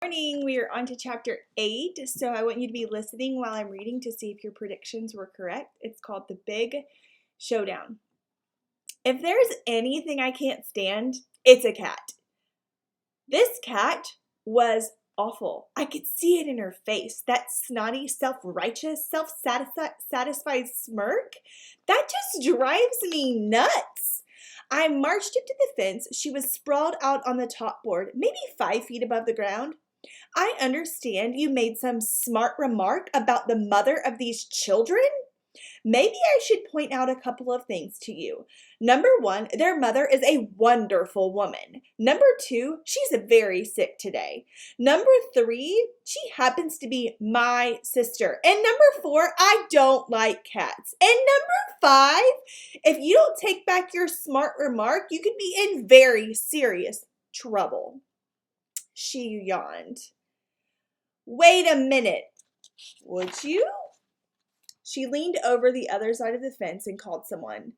Morning, we are on to chapter 8, so I want you to be listening while I'm reading to see if your predictions were correct. It's called The Big Showdown. If there's anything I can't stand, it's a cat. This cat was awful. I could see it in her face. That snotty, self-righteous, self-satisfied smirk, that just drives me nuts. I marched up to the fence. She was sprawled out on the top board, maybe 5 feet above the ground. I understand you made some smart remark about the mother of these children. Maybe I should point out a couple of things to you. Number one, their mother is a wonderful woman. Number two, she's very sick today. Number three, she happens to be my sister. And number four, I don't like cats. And number five, if you don't take back your smart remark, you could be in very serious trouble. She yawned. Wait a minute, would you? She leaned over the other side of the fence and called someone.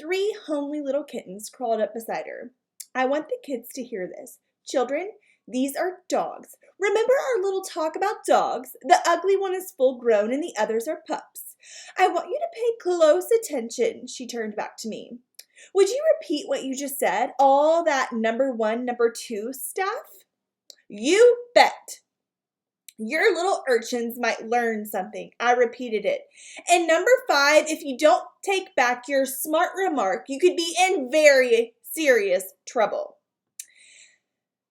3 homely little kittens crawled up beside her. I want the kids to hear this. Children, these are dogs. Remember our little talk about dogs? The ugly one is full grown and the others are pups. I want you to pay close attention, she turned back to me. Would you repeat what you just said? All that number 1, number 2 stuff? You bet. Your little urchins might learn something. I repeated it. And number 5, if you don't take back your smart remark, you could be in very serious trouble.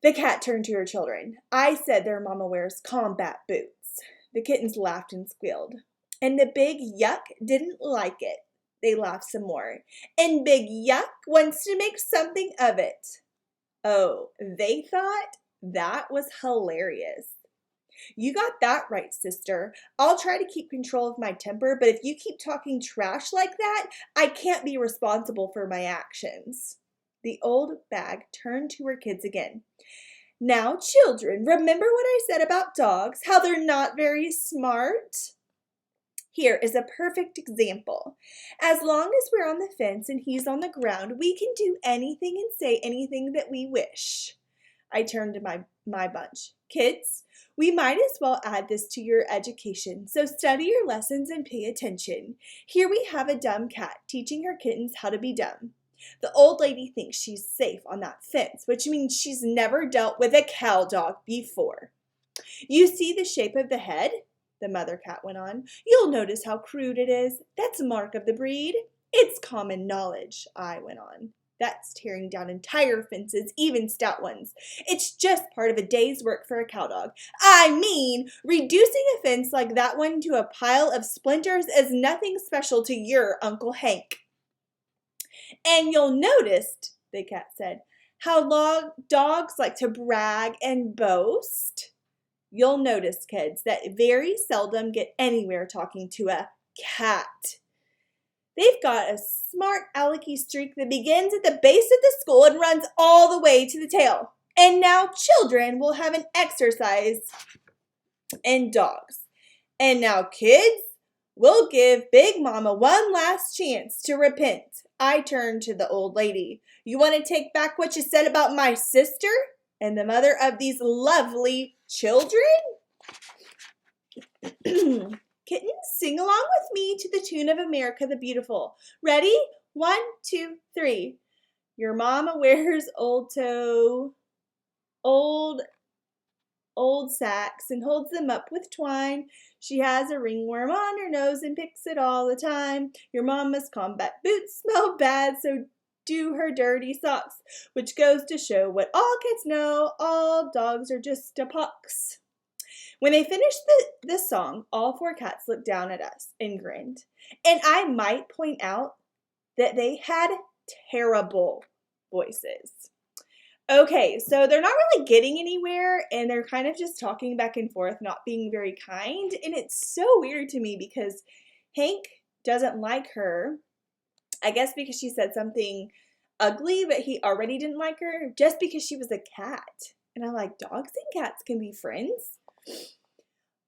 The cat turned to her children. I said their mama wears combat boots. The kittens laughed and squealed. And the big yuck didn't like it. They laughed some more. And big yuck wants to make something of it. Oh, they thought that was hilarious. You got that right, sister. I'll try to keep control of my temper, but if you keep talking trash like that, I can't be responsible for my actions. The old bag turned to her kids again. Now, children, remember what I said about dogs, how they're not very smart? Here is a perfect example. As long as we're on the fence and he's on the ground, we can do anything and say anything that we wish. I turned to my bunch. Kids, we might as well add this to your education, so study your lessons and pay attention. Here we have a dumb cat teaching her kittens how to be dumb. The old lady thinks she's safe on that fence, which means she's never dealt with a cow dog before. You see the shape of the head? The mother cat went on. You'll notice how crude it is. That's a mark of the breed. It's common knowledge, I went on. That's tearing down entire fences, even stout ones. It's just part of a day's work for a cow dog. I mean, reducing a fence like that one to a pile of splinters is nothing special to your Uncle Hank. And you'll notice, the cat said, how dogs like to brag and boast. You'll notice, kids, that very seldom get anywhere talking to a cat. They've got a smart alecky streak that begins at the base of the skull and runs all the way to the tail. And now children will have an exercise in dogs. And now kids, we'll give Big Mama one last chance to repent. I turned to the old lady. You want to take back what you said about my sister and the mother of these lovely children? Kittens, sing along with me to the tune of America the Beautiful. Ready? 1, 2, 3. Your mama wears old sacks and holds them up with twine. She has a ringworm on her nose and picks it all the time. Your mama's combat boots smell bad, so do her dirty socks, which goes to show what all cats know, all dogs are just a pox. When they finished the song, all 4 cats looked down at us and grinned. And I might point out that they had terrible voices. Okay, so they're not really getting anywhere, and they're kind of just talking back and forth, not being very kind. And it's so weird to me because Hank doesn't like her, I guess because she said something ugly, but he already didn't like her just because she was a cat. And I'm like, dogs and cats can be friends?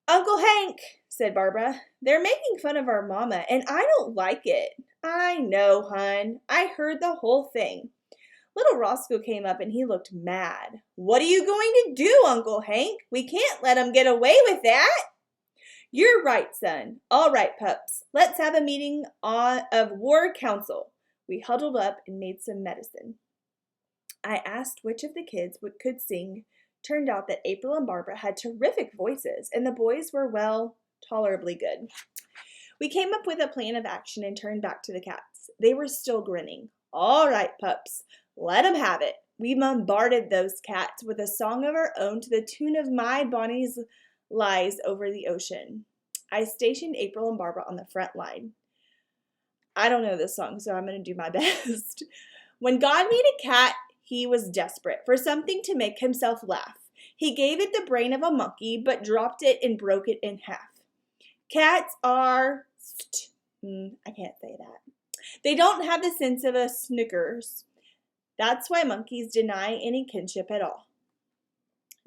Uncle Hank, said Barbara, they're making fun of our mama, and I don't like it. I know, hun. I heard the whole thing. Little Roscoe came up and he looked mad. "What are you going to do, Uncle Hank? We can't let him get away with that." "You're right, son. All right, pups. Let's have a meeting of war council." We huddled up and made some medicine. I asked which of the kids could sing. Turned out that April and Barbara had terrific voices, and the boys were, well, tolerably good. We came up with a plan of action and turned back to the cats. They were still grinning. "All right, pups, let 'em have it." We bombarded those cats with a song of our own to the tune of "My Bonnie's Lies Over the Ocean." I stationed April and Barbara on the front line. I don't know this song, so I'm going to do my best. When God made a cat, he was desperate for something to make himself laugh. He gave it the brain of a monkey, but dropped it and broke it in half. Cats are, I can't say that. They don't have the sense of a Snickers. That's why monkeys deny any kinship at all.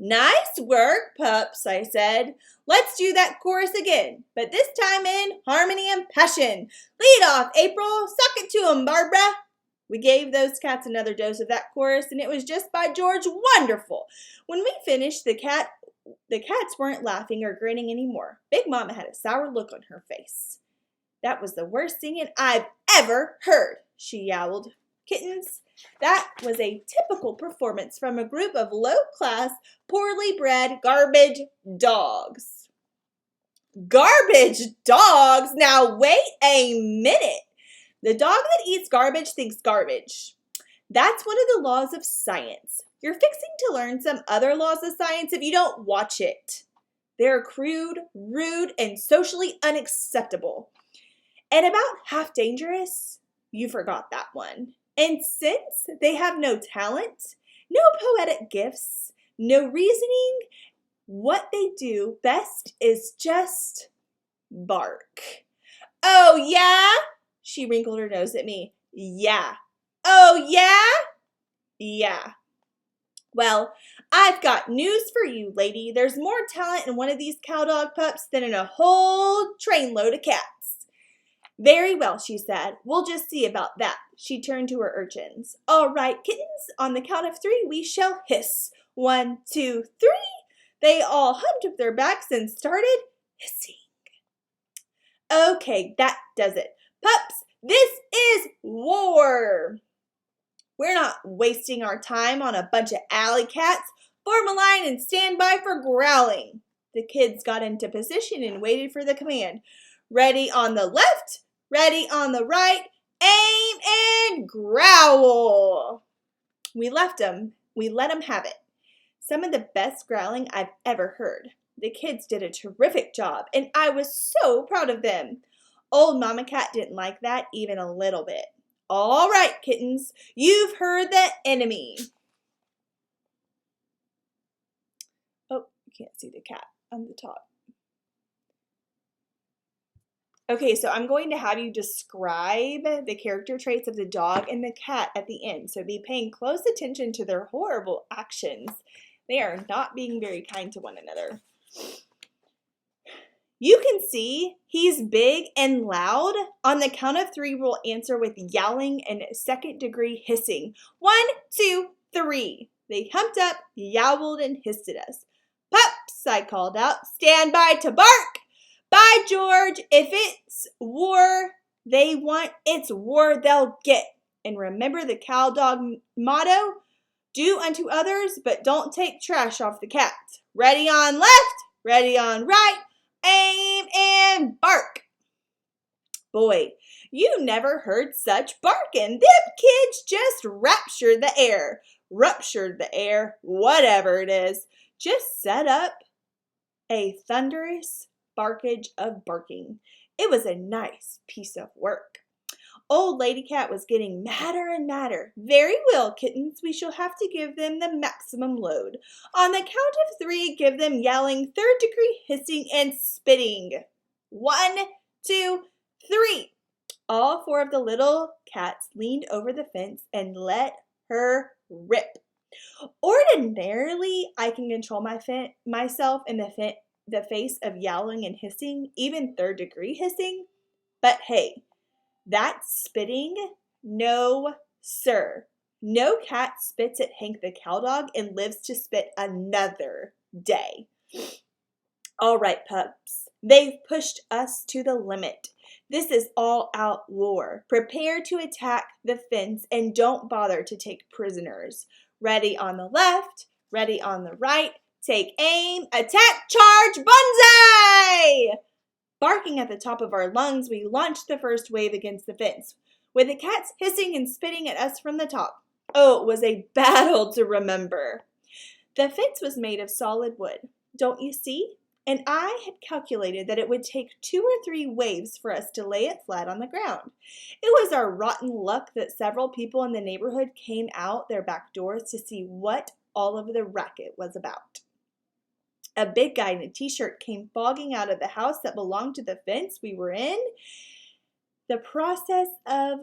"Nice work, pups," I said. "Let's do that chorus again, but this time in harmony and passion. Lead off, April. Suck it to 'em, Barbara." We gave those cats another dose of that chorus, and it was just, by George, wonderful. When we finished, the cats weren't laughing or grinning anymore. Big Mama had a sour look on her face. "That was the worst singing I've ever heard," she yowled. Kittens, that was a typical performance from a group of low-class, poorly bred garbage dogs. Garbage dogs? Now wait a minute. The dog that eats garbage thinks garbage. That's one of the laws of science. You're fixing to learn some other laws of science if you don't watch it. They're crude, rude, and socially unacceptable. And about half dangerous? You forgot that one. And since they have no talent, no poetic gifts, no reasoning, what they do best is just bark. "Oh, yeah?" She wrinkled her nose at me. "Yeah." "Oh, yeah?" "Yeah." "Well, I've got news for you, lady. There's more talent in one of these cowdog pups than in a whole trainload of cats." "Very well," she said. "We'll just see about that." She turned to her urchins. "All right, kittens, on the count of 3, we shall hiss. 1, 2, 3. They all humped up their backs and started hissing. "Okay, that does it. Pups, this is war. We're not wasting our time on a bunch of alley cats. Form a line and stand by for growling." The kids got into position and waited for the command. "Ready on the left, ready on the right, aim and growl." We let them have it. Some of the best growling I've ever heard. The kids did a terrific job, and I was so proud of them. Old Mama Cat didn't like that even a little bit. "All right, kittens, you've heard the enemy." Oh, you can't see the cat on the top. Okay, so I'm going to have you describe the character traits of the dog and the cat at the end. So be paying close attention to their horrible actions. They are not being very kind to one another. You can see he's big and loud. On the count of 3, we'll answer with yowling and second-degree hissing. 1, 2, 3. They humped up, yowled, and hissed at us. "Pups," I called out, "stand by to bark. By George, if it's war they want, it's war they'll get. And remember the cowdog motto, do unto others, but don't take trash off the cat. Ready on left, ready on right, aim and bark." Boy, you never heard such barking. Them kids just ruptured the air, whatever it is. Just set up a thunderous barkage of barking. It was a nice piece of work. Old Lady Cat was getting madder and madder. "Very well, kittens, we shall have to give them the maximum load. On the count of 3, give them yelling, third-degree hissing, and spitting. 1, 2, 3. All 4 of the little cats leaned over the fence and let her rip. Ordinarily, I can control myself in the face of yowling and hissing, even third-degree hissing. But hey, that spitting, no, sir. No cat spits at Hank the cowdog and lives to spit another day. All right, pups. They've pushed us to the limit. This is all-out war. Prepare to attack the fence and don't bother to take prisoners. Ready on the left, ready on the right. Take aim, attack, charge, banzai! Barking at the top of our lungs, we launched the first wave against the fence, with the cats hissing and spitting at us from the top. Oh, it was a battle to remember. The fence was made of solid wood. Don't you see? And I had calculated that it would take 2 or 3 waves for us to lay it flat on the ground. It was our rotten luck that several people in the neighborhood came out their back doors to see what all of the racket was about. A big guy in a t-shirt came fogging out of the house that belonged to the fence we were in the process of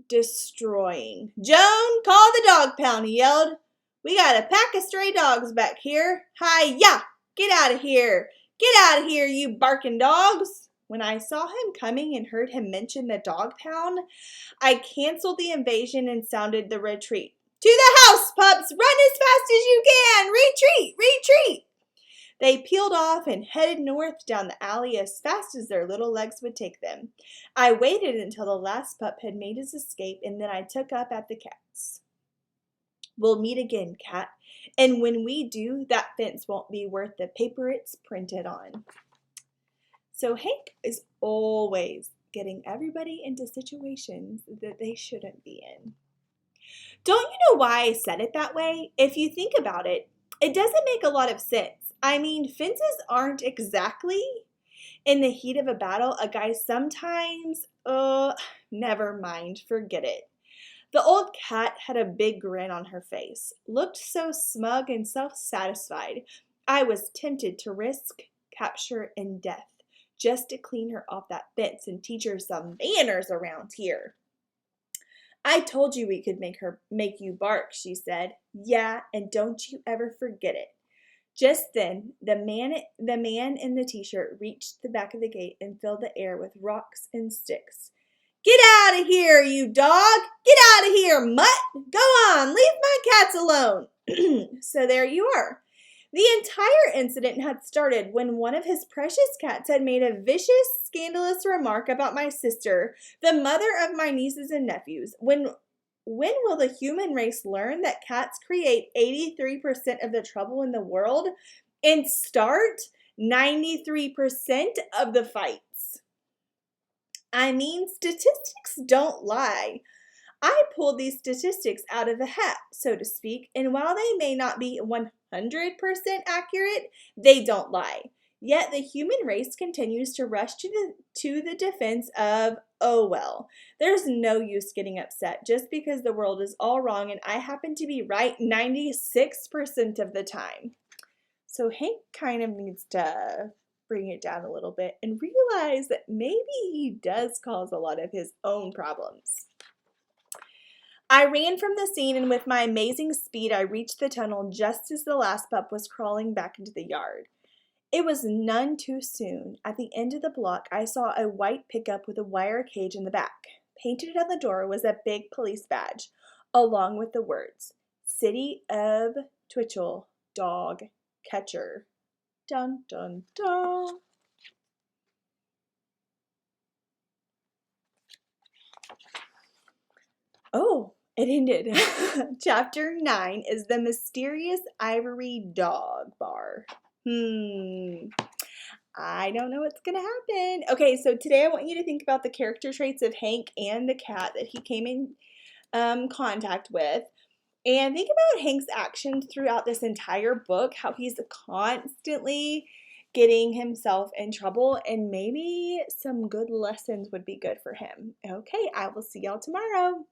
destroying. "Joan, call the dog pound," he yelled. "We got a pack of stray dogs back here. Hi-ya! Get out of here! Get out of here, you barking dogs!" When I saw him coming and heard him mention the dog pound, I canceled the invasion and sounded the retreat. "To the house, pups! Run as fast as you can! Retreat! Retreat!" They peeled off and headed north down the alley as fast as their little legs would take them. I waited until the last pup had made his escape, and then I took up at the cats. "We'll meet again, cat, and when we do, that fence won't be worth the paper it's printed on." So Hank is always getting everybody into situations that they shouldn't be in. Don't you know why I said it that way? If you think about it, it doesn't make a lot of sense. I mean, fences aren't exactly in the heat of a battle. A guy sometimes, never mind, forget it. The old cat had a big grin on her face, looked so smug and self-satisfied. I was tempted to risk capture and death just to clean her off that fence and teach her some manners around here. "I told you we could make you bark," she said. "Yeah, and don't you ever forget it." Just then, the man in the t-shirt reached the back of the gate and filled the air with rocks and sticks. "Get out of here, you dog! Get out of here, mutt! Go on, leave my cats alone!" So there you are. The entire incident had started when one of his precious cats had made a vicious, scandalous remark about my sister, the mother of my nieces and nephews. When will the human race learn that cats create 83% of the trouble in the world and start 93% of the fights? I mean, statistics don't lie. I pulled these statistics out of a hat, so to speak, and while they may not be 100% accurate, they don't lie. Yet the human race continues to rush to the defense of, "Oh well, there's no use getting upset just because the world is all wrong and I happen to be right 96% of the time." So Hank kind of needs to bring it down a little bit and realize that maybe he does cause a lot of his own problems. I ran from the scene, and with my amazing speed, I reached the tunnel just as the last pup was crawling back into the yard. It was none too soon. At the end of the block, I saw a white pickup with a wire cage in the back. Painted on the door was a big police badge, along with the words, "City of Twitchell Dog Catcher." Dun, dun, dun. Oh, it ended. Chapter 9 is The Mysterious Ivory Dog Bar. I don't know what's going to happen. Okay, so today I want you to think about the character traits of Hank and the cat that he came in contact with. And think about Hank's actions throughout this entire book, how he's constantly getting himself in trouble, and maybe some good lessons would be good for him. Okay, I will see y'all tomorrow.